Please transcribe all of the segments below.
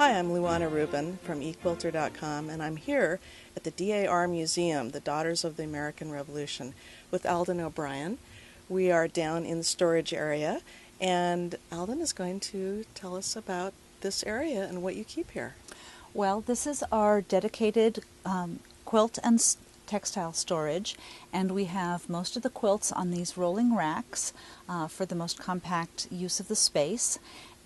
Hi, I'm Luana Rubin from eQuilter.com, and I'm here at the DAR Museum, the Daughters of the American Revolution, with Alden O'Brien. We are down in the storage area, and Alden is going to tell us about this area and what you keep here. Well, this is our dedicated quilt and textile storage, and we have most of the quilts on these rolling racks for the most compact use of the space.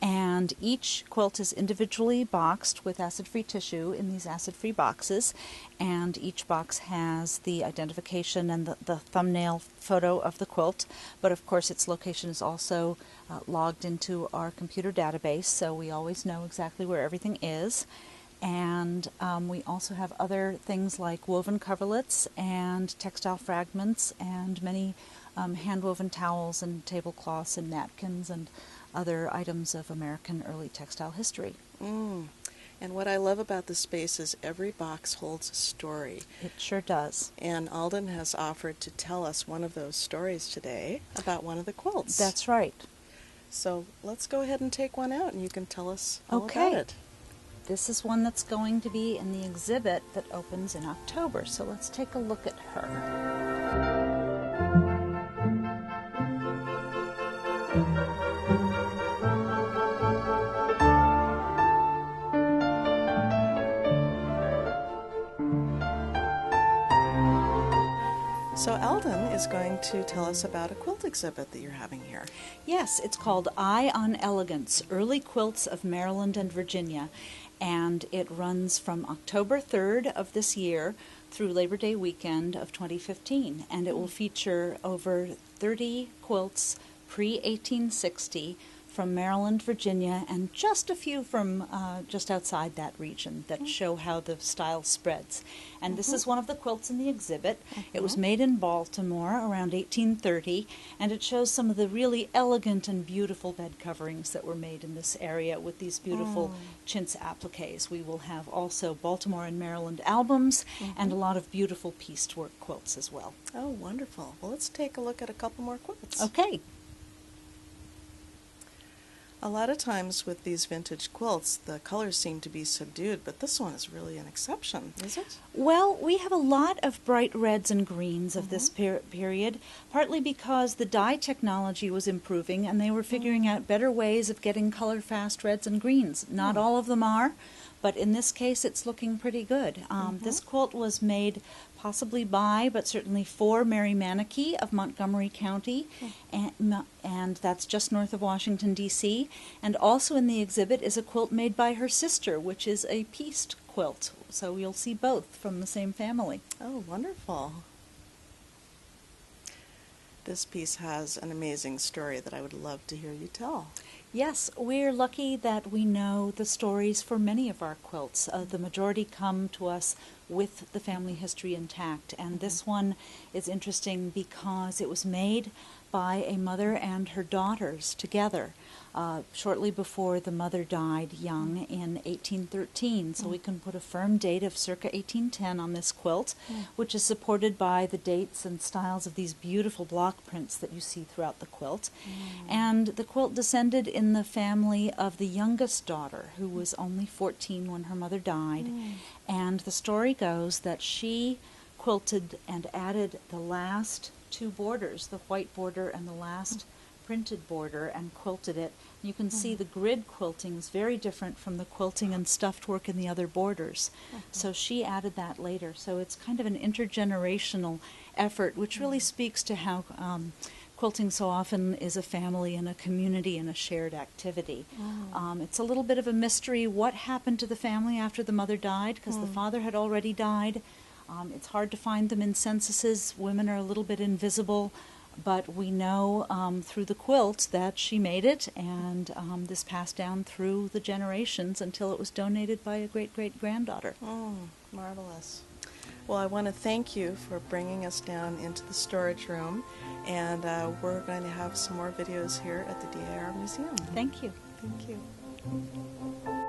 And each quilt is individually boxed with acid-free tissue in these acid-free boxes, and each box has the identification and the thumbnail photo of the quilt, but of course its location is also logged into our computer database, so we always know exactly where everything is. And we also have other things like woven coverlets and textile fragments and many hand-woven towels and tablecloths and napkins and other items of American early textile history. And what I love about this space is every box holds a story. It sure does. And Alden has offered to tell us one of those stories today about one of the quilts. That's right. So let's go ahead and take one out and you can tell us all about it. This is one that's going to be in the exhibit that opens in October, so let's take a look at her. So Alden is going to tell us about a quilt exhibit that you're having here. Yes, it's called Eye on Elegance, Early Quilts of Maryland and Virginia, and it runs from October 3rd of this year through Labor Day weekend of 2015, and it will feature over 30 quilts pre-1860 from Maryland, Virginia, and just a few from just outside that region that show how the style spreads. And this is one of the quilts in the exhibit. It was made in Baltimore around 1830, and it shows some of the really elegant and beautiful bed coverings that were made in this area with these beautiful chintz appliques. We will have also Baltimore and Maryland albums and a lot of beautiful pieced-work quilts as well. Oh, wonderful. Well, let's take a look at a couple more quilts. Okay. A lot of times with these vintage quilts, the colors seem to be subdued, but this one is really an exception, is it? Well, we have a lot of bright reds and greens of this period, partly because the dye technology was improving and they were figuring out better ways of getting color-fast reds and greens. Not all of them are, but in this case it's looking pretty good. This quilt was made possibly by, but certainly for, Mary Manakee of Montgomery County, and that's just north of Washington, D.C. And also in the exhibit is a quilt made by her sister, which is a pieced quilt. So you'll see both from the same family. Oh, wonderful. This piece has an amazing story that I would love to hear you tell. Yes, we're lucky that we know the stories for many of our quilts. The majority come to us with the family history intact, and this one is interesting because it was made by a mother and her daughters together shortly before the mother died young in 1813. So we can put a firm date of circa 1810 on this quilt, which is supported by the dates and styles of these beautiful block prints that you see throughout the quilt. And the quilt descended in the family of the youngest daughter, who was only 14 when her mother died. And the story goes that she quilted and added the last two borders, the white border and the last printed border, and quilted it. You can see the grid quilting is very different from the quilting and stuffed work in the other borders. So she added that later. So it's kind of an intergenerational effort, which really speaks to how quilting so often is a family and a community and a shared activity. It's a little bit of a mystery what happened to the family after the mother died, because the father had already died. It's hard to find them in censuses. Women are a little bit invisible, but we know through the quilt that she made it, and this passed down through the generations until it was donated by a great-great-granddaughter. Oh, marvelous. Well, I want to thank you for bringing us down into the storage room, and we're going to have some more videos here at the DAR Museum. Thank you. Thank you.